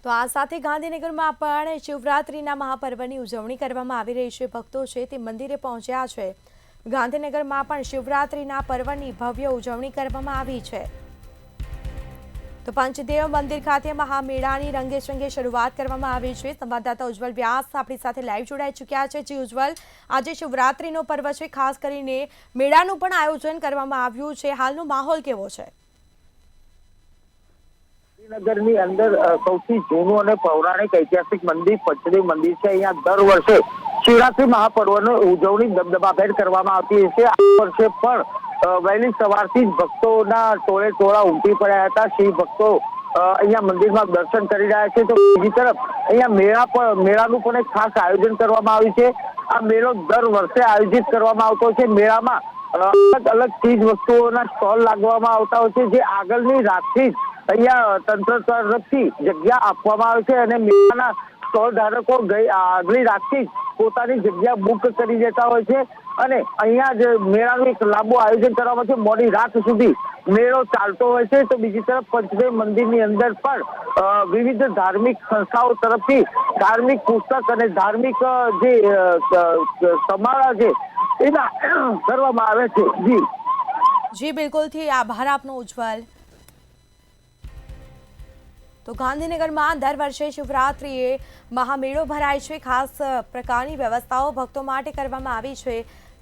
તો આ સાથે ગાંધીનગરમાં પણ શિવરાત્રીના મહાપર્વની ઉજવણી કરવામાં આવી રહી છે। ભક્તો છે તે મંદિરે પહોંચ્યા છે। ગાંધીનગરમાં પણ શિવરાત્રીના પર્વની ભવ્ય ઉજવણી કરવામાં આવી છે। તો પંચદેવ મંદિર ખાતે મહામેળાની રંગેચંગે શરૂઆત કરવામાં આવી છે। સંવાદદાતા ઉજ્જવલ વ્યાસ આપણી સાથે લાઈવ જોડાઈ ચૂક્યા છે। જી ઉજ્જવલ, આજે શિવરાત્રીનો પર્વ છે, ખાસ કરીને મેળાનું પણ આયોજન કરવામાં આવ્યું છે। હાલનો માહોલ કેવો છે? નગરની અંદર સૌથી જૂનું અને પૌરાણિક ઐતિહાસિક મંદિર પંચદેવ મંદિર છે। અહીંયા દર વર્ષે શિવરાત્રી મહાપર્વની ઉજવણી દબદબાભેર કરવામાં આવતી છે। આ વર્ષે પણ વહેલી સવારથી જ ભક્તોના ટોળે ટોળા ઉમટી પડ્યા હતા। શિવ ભક્તો અહીંયા મંદિરમાં દર્શન કરી રહ્યા છે। તો બીજી તરફ અહીંયા મેળાનું પણ એક ખાસ આયોજન કરવામાં આવ્યું છે। આ મેળો દર વર્ષે આયોજિત કરવામાં આવતો છે। મેળામાં અલગ અલગ ચીજ વસ્તુઓના સ્ટોલ લાગવામાં આવતા હોય છે, જે આગળની રાતથી જ અહીંયા તંત્ર તરફથી જગ્યા આપવામાં આવે છે અને મેળાના સ્ટોલ ધારકો આગલી રાતથી જ પોતાની જગ્યા બુક કરી દેતા હોય છે અને અહીંયા જ મેળાનું એક લાંબુ આયોજન કરવામાં છે। મોડી રાત સુધી મેળો ચાલતો હોય છે। તો બીજી તરફ પંચદેવ મંદિરની અંદર પણ વિવિધ ધાર્મિક સંસ્થાઓ તરફથી ધાર્મિક પુસ્તક અને ધાર્મિક જે સમારોહ છે એના કરવામાં આવે છે। જી બિલકુલથી આભાર આપનો ઉજ્જવલ। તો ગાંધીનગરમાં દર વર્ષે શિવરાત્રિએ મહામેળો ભરાય છે। ખાસ પ્રકારની વ્યવસ્થાઓ ભક્તો માટે કરવામાં આવી છે।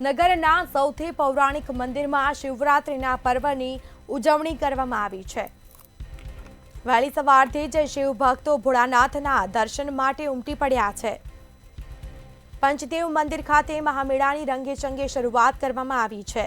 નગરના સૌથી પૌરાણિક મંદિરમાં શિવરાત્રિના પર્વની ઉજવણી કરવામાં આવી છે। વહેલી સવારથી જ શિવ ભક્તો ભોળાનાથના દર્શન માટે ઉમટી પડ્યા છે। પંચદેવ મંદિર ખાતે મહામેળાની રંગેચંગે શરૂઆત કરવામાં આવી છે।